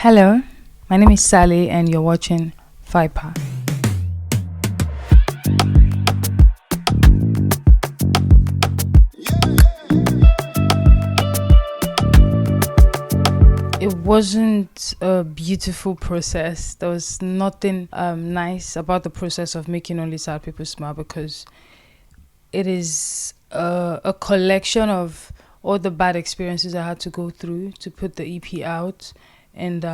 Hello, my name is Salle and you're watching Viper. It wasn't a beautiful process. There was nothing nice about the process of making only sad people smile because it is a collection of all the bad experiences I had to go through to put the EP out, and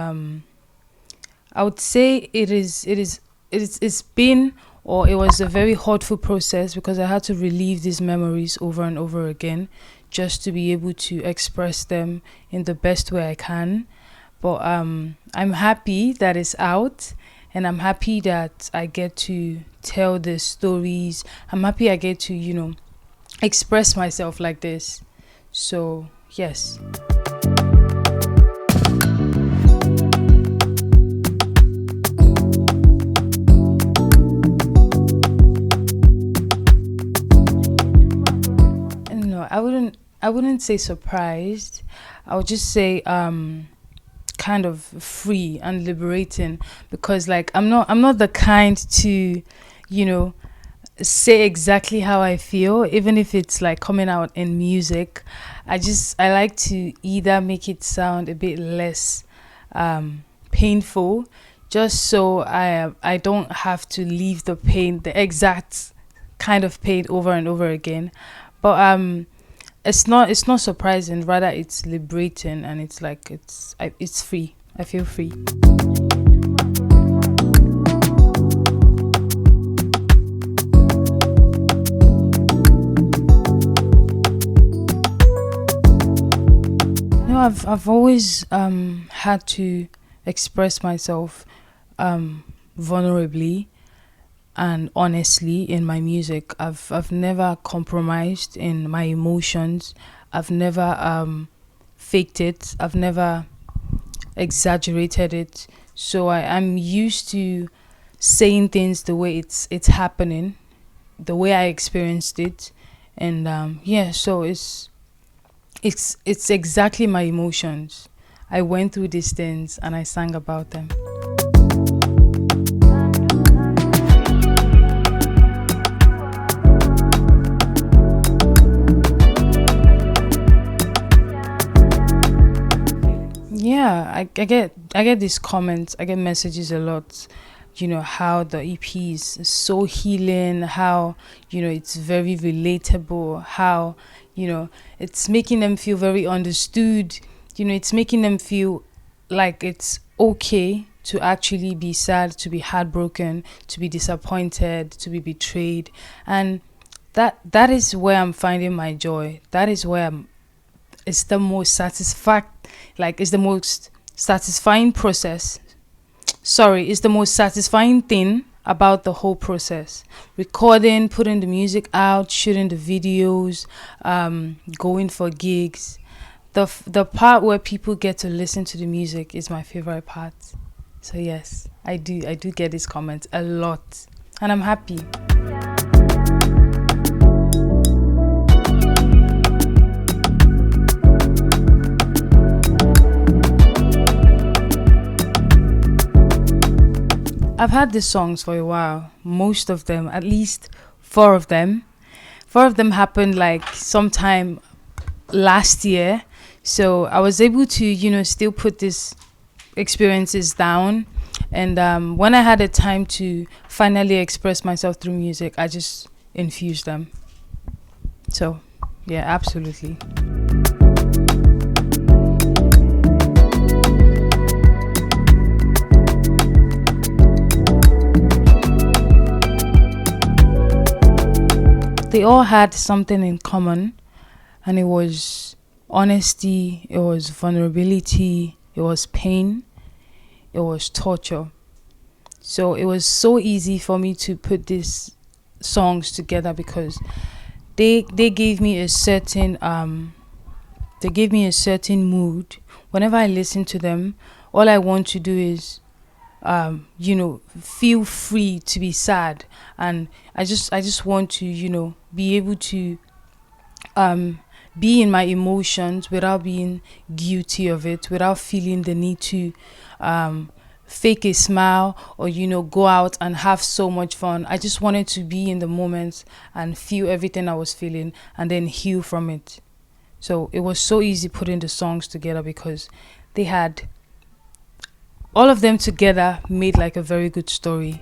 I would say it's been, or it was a very hurtful process because I had to relive these memories over and over again just to be able to express them in the best way I can. But I'm happy that it's out, and I'm happy that I get to tell the stories. I'm happy I get to, express myself like this. So, yes. No, I wouldn't say surprised. I would just say kind of free and liberating, because like I'm not the kind to, you know, say exactly how I feel, even if it's like coming out in music. I like to either make it sound a bit less painful, just so I don't have to leave the pain, the exact kind of pain over and over again. But it's not surprising, rather it's liberating, and it's like it's free. I feel free. I've always had to express myself vulnerably and honestly in my music. I've never compromised in my emotions. I've never faked it. I've never exaggerated it. So I'm used to saying things the way it's happening, the way I experienced it, and yeah. So it's exactly my emotions. I went through these things and I sang about them. Yeah, I get these comments, I get messages a lot, how the EP is so healing, how, it's very relatable, how, it's making them feel very understood, it's making them feel like it's okay to actually be sad, to be heartbroken, to be disappointed, to be betrayed. And that is where I'm finding my joy. That is where it's the most it's the most satisfying process. Sorry, it's the most satisfying thing about the whole process. Recording, putting the music out, shooting the videos, going for gigs. The part where people get to listen to the music is my favorite part. So yes, I do get these comments a lot, and I'm happy. I've had these songs for a while. Most of them, at least four of them. Four of them happened like sometime last year. So I was able to, still put these experiences down. And when I had a time to finally express myself through music, I just infused them. So, yeah, absolutely. They all had something in common, and it was honesty, it was vulnerability, it was pain, it was torture. So it was so easy for me to put these songs together because they gave me a certain mood. Whenever I listen to them, all I want to do is feel free to be sad, and I just want to, be able to be in my emotions without being guilty of it, without feeling the need to fake a smile or go out and have so much fun. I just wanted to be in the moment and feel everything I was feeling and then heal from it. So it was so easy putting the songs together because they had all of them together made like a very good story.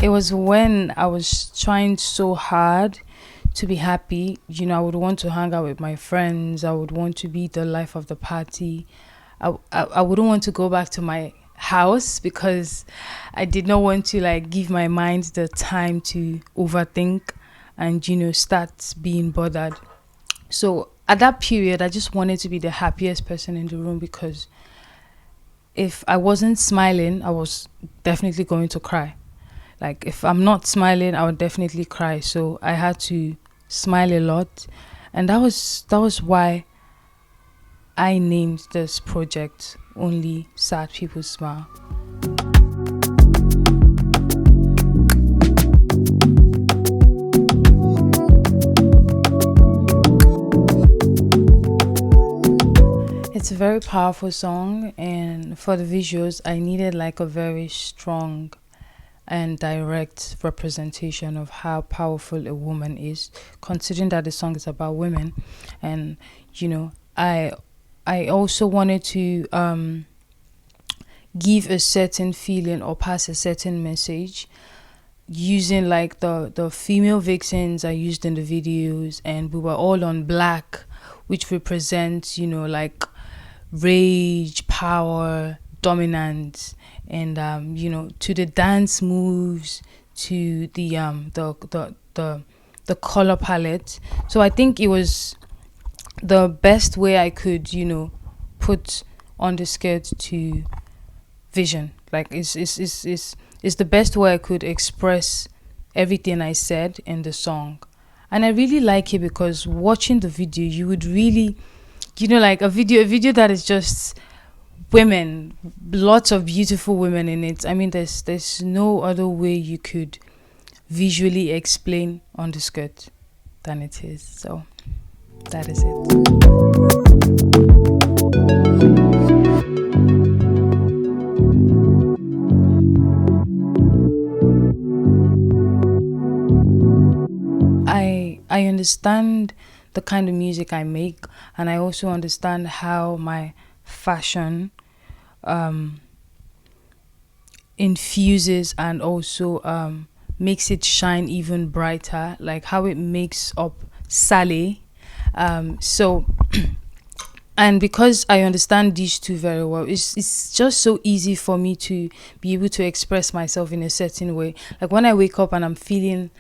It was when I was trying so hard to be happy. I would want to hang out with my friends. I would want to be the life of the party. I wouldn't want to go back to my house because I did not want to like give my mind the time to overthink and start being bothered. So at that period I just wanted to be the happiest person in the room, because if I wasn't smiling I was definitely going to cry. Like if I'm not smiling I would definitely cry. So I had to smile a lot, and that was why I named this project Only Sad People Smile. It's a very powerful song, and for the visuals I needed like a very strong and direct representation of how powerful a woman is, considering that the song is about women. And I also wanted to give a certain feeling or pass a certain message using like the female vixens I used in the videos, and we were all on black, which represents like rage, power, dominance, and to the dance moves, to the color palette. So I think it was the best way I could put on the skirt to vision. Like it's the best way I could express everything I said in the song. And I really like it because watching the video you would really like a video that is just women, lots of beautiful women in it. I mean there's no other way you could visually explain on the skirt than it is. So that is it. I understand the kind of music I make, and I also understand how my fashion infuses and also makes it shine even brighter, like how it makes up Salle. So and because I understand these two very well, it's just so easy for me to be able to express myself in a certain way. Like when I wake up and I'm feeling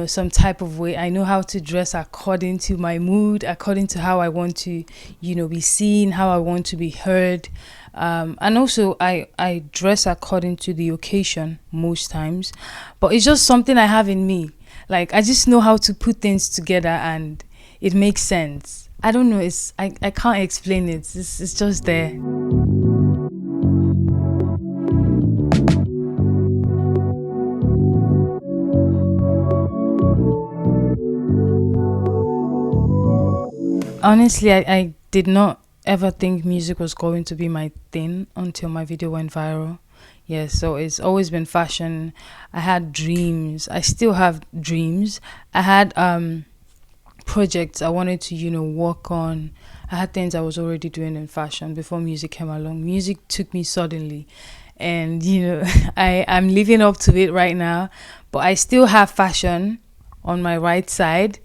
some type of way, I know how to dress according to my mood, according to how I want to be seen, how I want to be heard. And also I dress according to the occasion most times, but it's just something I have in me. Like I just know how to put things together and it makes sense. I don't know, I can't explain it. It's just there. Honestly, I did not ever think music was going to be my thing until my video went viral. Yes, so it's always been fashion. I had dreams. I still have dreams. I had projects I wanted to, work on. I had things I was already doing in fashion before music came along. Music took me suddenly. And, I'm living up to it right now. But I still have fashion on my right side.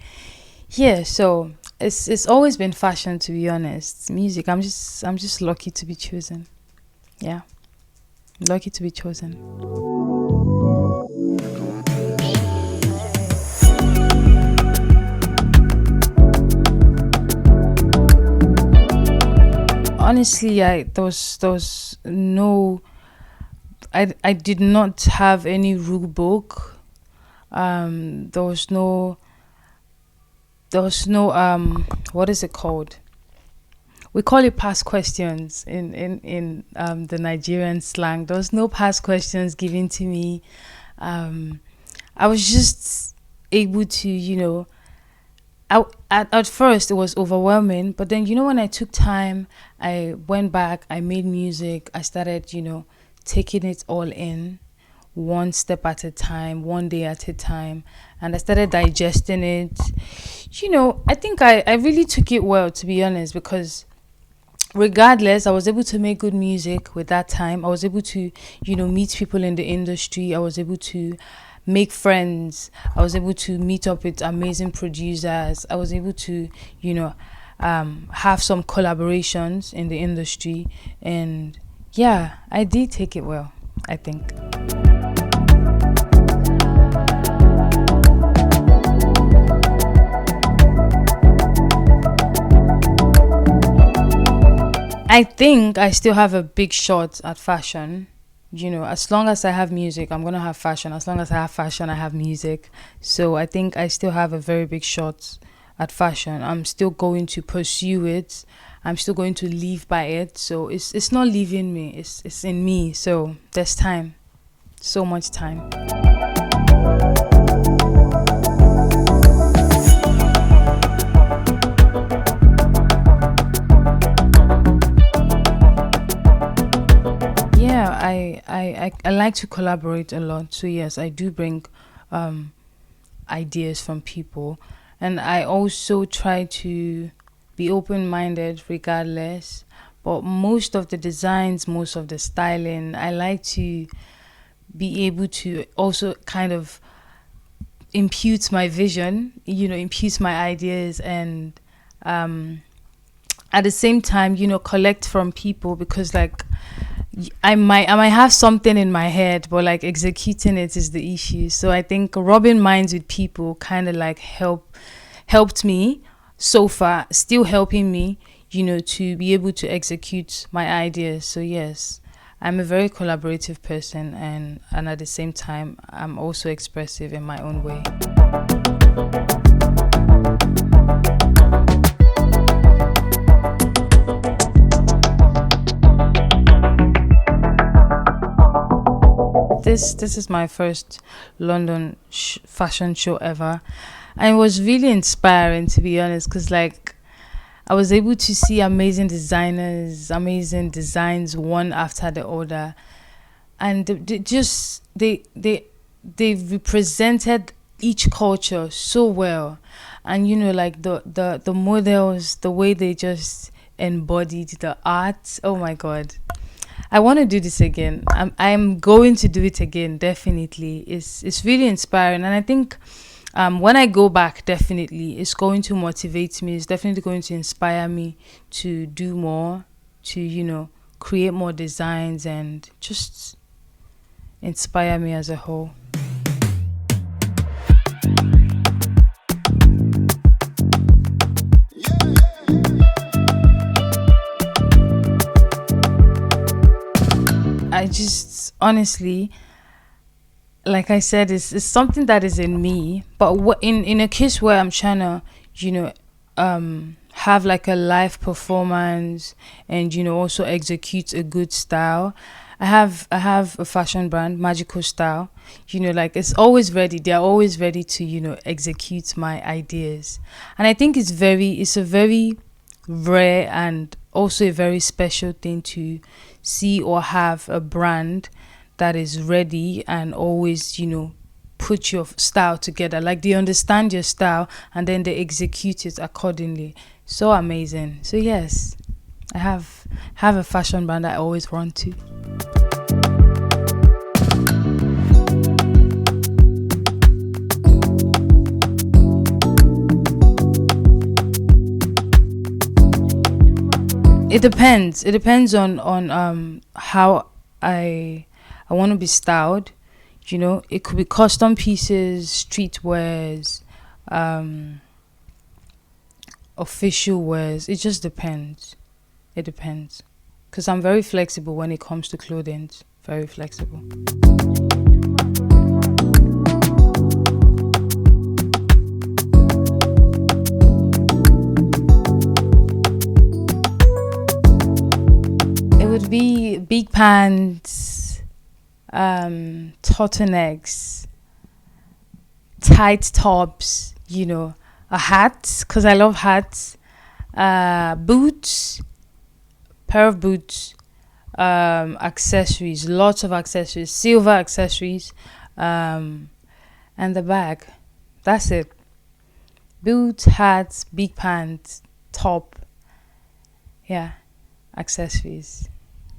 Yeah, so it's always been fashion, to be honest. Music, I'm just lucky to be chosen. Yeah. Lucky to be chosen. Honestly, there was no, I did not have any rule book. There was no what is it called? we call it past questions in the Nigerian slang. There was no past questions given to me. I was just able to, at first it was overwhelming, but then, when I took time, I went back, I made music, I started, taking it all in, one step at a time, one day at a time, and I started digesting it. I think I really took it well, to be honest, because regardless, I was able to make good music with that time. I was able to, meet people in the industry. I was able to make friends. I was able to meet up with amazing producers. I was able to, have some collaborations in the industry. And yeah, I did take it well, I think. I think I still have a big shot at fashion. As long as I have music, I'm going to have fashion. As long as I have fashion, I have music. So I think I still have a very big shot at fashion. I'm still going to pursue it. I'm still going to live by it. So it's not leaving me. It's in me. So there's time. So much time. Yeah, I like to collaborate a lot. So yes, I do bring ideas from people, and I also try to be open-minded regardless. But most of the designs, most of the styling, I like to be able to also kind of impute my vision, impute my ideas, and at the same time, collect from people, because like I might have something in my head, but like executing it is the issue. So I think rubbing minds with people kind of like helped me so far, still helping me, to be able to execute my ideas. So yes, I'm a very collaborative person, and at the same time, I'm also expressive in my own way. This is my first London fashion show ever, and it was really inspiring, to be honest, because like I was able to see amazing designers, amazing designs one after the other, and they represented each culture so well, and like the models, the way they just embodied the art. Oh my god, I want to do this again. I'm going to do it again, definitely. It's really inspiring, and I think when I go back, definitely it's going to motivate me. It's definitely going to inspire me to do more, to create more designs, and just inspire me as a whole. I just honestly, like I said, it's something that is in me. But in a case where I'm trying to, have like a live performance, and also execute a good style, I have a fashion brand, Magical Style. Like it's always ready. They're always ready to execute my ideas, and I think it's a very rare and also a very special thing to see or have a brand that is ready and always put your style together, like they understand your style and then they execute it accordingly. So amazing. So yes, I have a fashion brand I always run to. It depends on how I want to be styled. It could be custom pieces, streetwears, official wears. It just depends. It depends, because I'm very flexible when it comes to clothing. Very flexible. pants, turtlenecks, tight tops, a hat, because I love hats, boots, pair of boots, accessories, lots of accessories, silver accessories, and the bag. That's it. Boots, hats, big pants, top, yeah, accessories.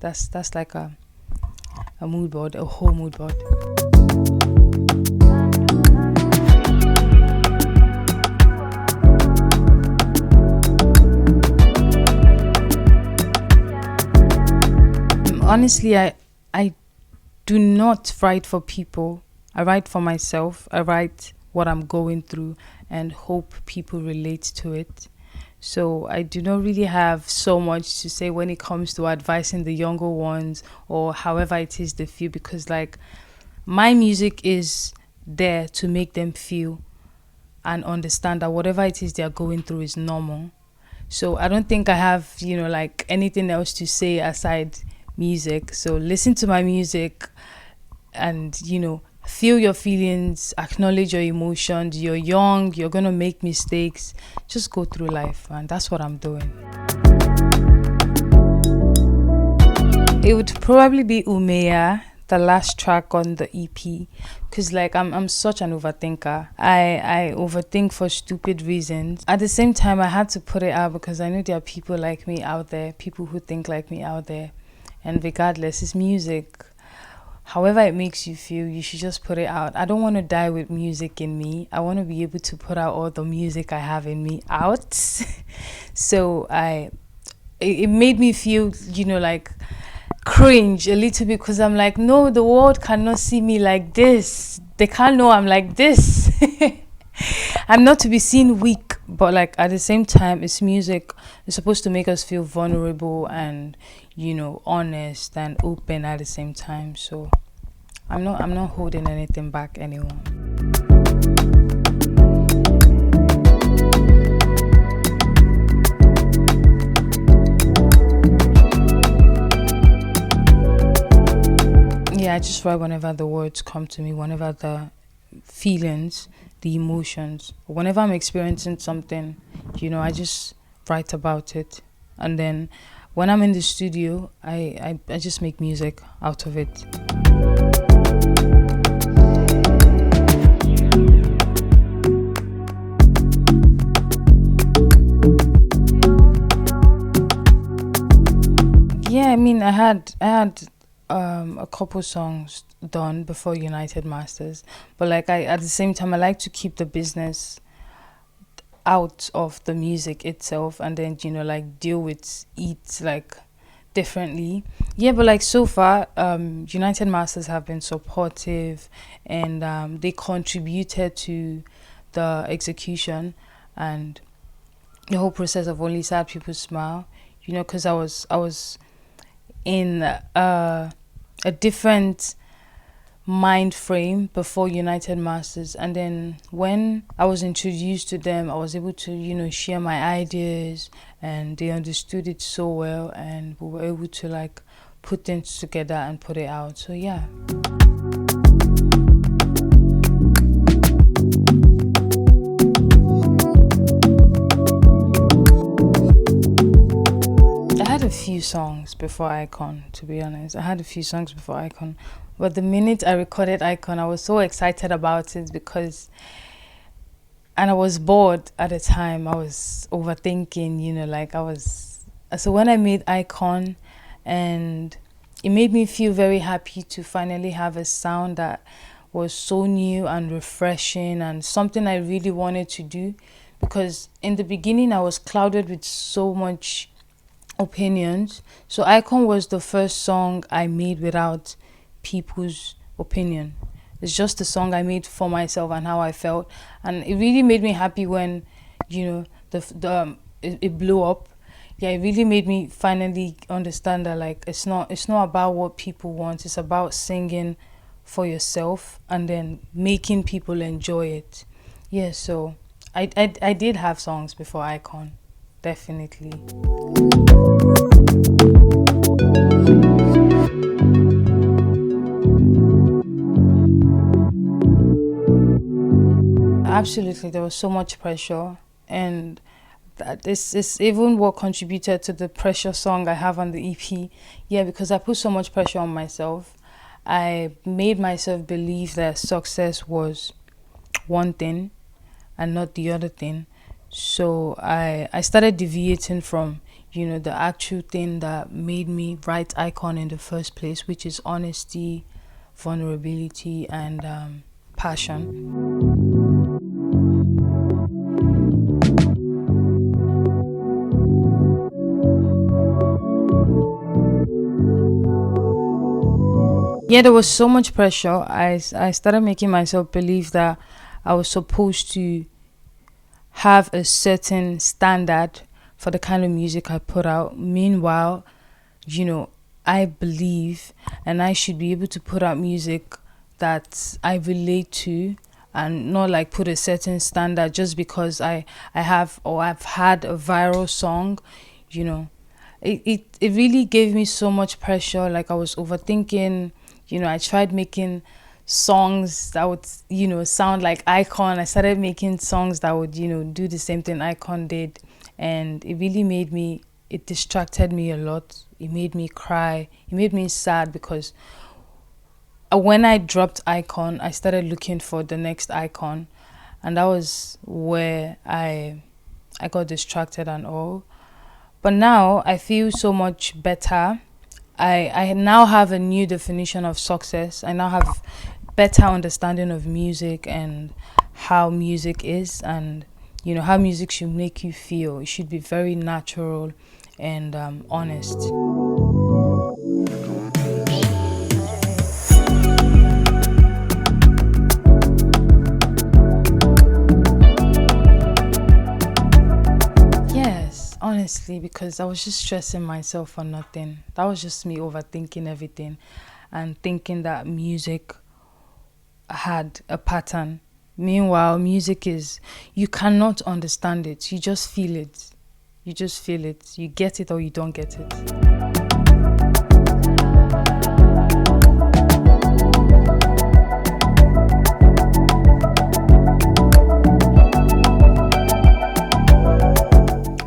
That's like a mood board, a whole mood board. Honestly, I do not write for people. I write for myself. I write what I'm going through and hope people relate to it. So I do not really have so much to say when it comes to advising the younger ones or however it is they feel, because like my music is there to make them feel and understand that whatever it is they are going through is normal. So I don't think I have, like anything else to say aside music. So listen to my music and, feel your feelings, acknowledge your emotions. You're young, you're going to make mistakes. Just go through life, and that's what I'm doing. It would probably be Umeya, the last track on the EP, because like I'm such an overthinker. I overthink for stupid reasons. At the same time, I had to put it out because I know there are people like me out there, people who think like me out there, and regardless, it's music. However it makes you feel, you should just put it out. I don't want to die with music in me. I want to be able to put out all the music I have in me out. So it made me feel, like cringe a little bit, because I'm like, no, the world cannot see me like this. They can't know I'm like this. I'm not to be seen weak, but like at the same time, it's music. It's supposed to make us feel vulnerable and, honest and open at the same time. So I'm not holding anything back anymore. Yeah, I just write whenever the words come to me, whenever the feelings, the emotions, whenever I'm experiencing something, I just write about it. And then when I'm in the studio, I just make music out of it. Yeah, I mean, I had a couple songs done before United Masters, but like at the same time, I like to keep the business out of the music itself, and then like deal with it like differently. Yeah, but like so far, United Masters have been supportive, and they contributed to the execution and the whole process of Only Sad People Smile. Because I was in a different mind frame before United Masters, and then when I was introduced to them, I was able to share my ideas, and they understood it so well, and we were able to like put things together and put it out. So yeah. I had a few songs before Icon, to be honest. But the minute I recorded Icon, I was so excited about it and I was bored at the time. I was overthinking, so when I made Icon, and it made me feel very happy to finally have a sound that was so new and refreshing and something I really wanted to do, because in the beginning I was clouded with so much opinions. So Icon was the first song I made without people's opinion. It's just a song I made for myself and how I felt, and it really made me happy when it blew up. Yeah, it really made me finally understand that like it's not about what people want. It's about singing for yourself and then making people enjoy it. Yeah, so I did have songs before Icon, definitely. Absolutely, there was so much pressure, and that this is even what contributed to the pressure song I have on the EP. Yeah, because I put so much pressure on myself. I made myself believe that success was one thing and not the other thing. So I started deviating from, the actual thing that made me write icon in the first place, which is honesty, vulnerability, and passion. Yeah, there was so much pressure. I started making myself believe that I was supposed to have a certain standard for the kind of music I put out. Meanwhile, you know, I believe and I should be able to put out music that I relate to, and not like put a certain standard just because I have or I've had a viral song, you know. It really gave me so much pressure. Like I was overthinking, I tried making songs that would, sound like Icon. I started making songs that would, do the same thing Icon did. And it really it distracted me a lot. It made me cry. It made me sad because when I dropped Icon, I started looking for the next Icon. And that was where I got distracted and all. But now I feel so much better. I now have a new definition of success. I now have better understanding of music and how music is, and how music should make you feel. It should be very natural and honest. Yes, honestly, because I was just stressing myself for nothing. That was just me overthinking everything and thinking that music had a pattern. Meanwhile, music is, you cannot understand it. You just feel it. You just feel it. You get it or you don't get it.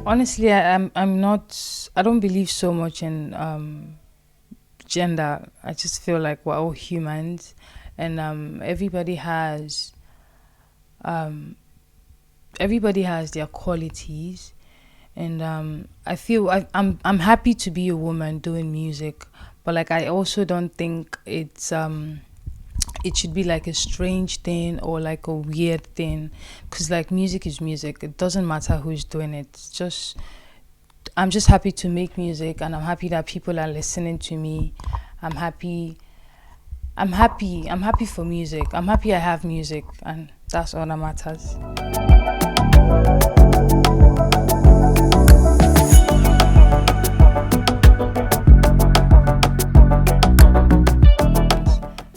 Honestly, I'm not, I don't believe so much in gender. I just feel like we're all humans, and everybody has their qualities, and I feel I'm happy to be a woman doing music, but like I also don't think it should be like a strange thing or like a weird thing, because like music is music. It doesn't matter who's doing it. It's just, I'm just happy to make music, and I'm happy that people are listening to me. I'm happy. I'm happy for music. I'm happy I have music, and that's all that matters.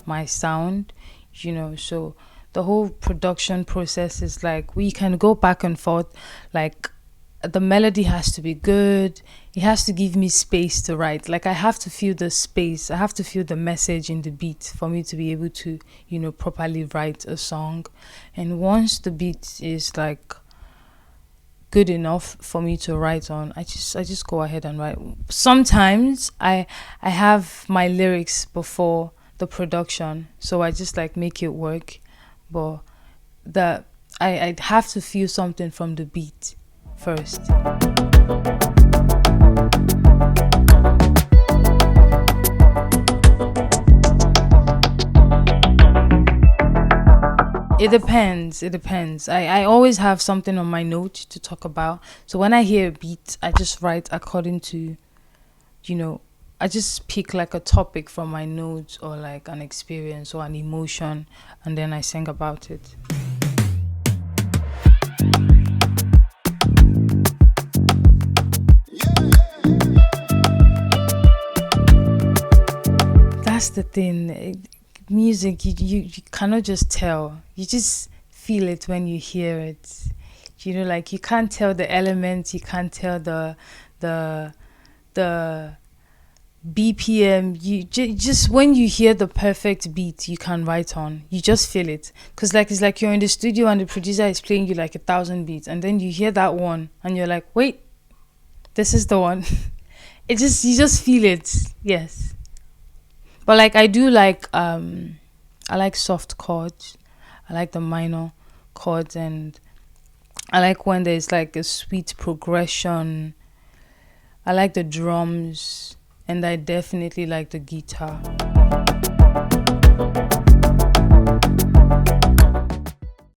My sound, so the whole production process is like we can go back and forth. Like the melody has to be good. It has to give me space to write. Like I have to feel the space. I have to feel the message in the beat for me to be able to, properly write a song. And once the beat is like good enough for me to write on, I just go ahead and write. Sometimes I have my lyrics before the production, so I just like make it work. But the I'd have to feel something from the beat first. It depends. I always have something on my note to talk about. So when I hear a beat, I just write according to, you know, I just pick like a topic from my notes or like an experience or an emotion, and then I sing about it. That's the thing. Music, you cannot just tell. You just feel it when you hear it. Like you can't tell the elements, you can't tell the the BPM, you just when you hear the perfect beat, you can write on. You just feel it, cause like it's like you're in the studio and the producer is playing you like 1,000 beats, and then you hear that one, and you're like, wait, this is the one. It just you just feel it. Yes, but like I like soft chords. I like the minor chords, and I like when there's like a sweet progression. I like the drums, and I definitely like the guitar.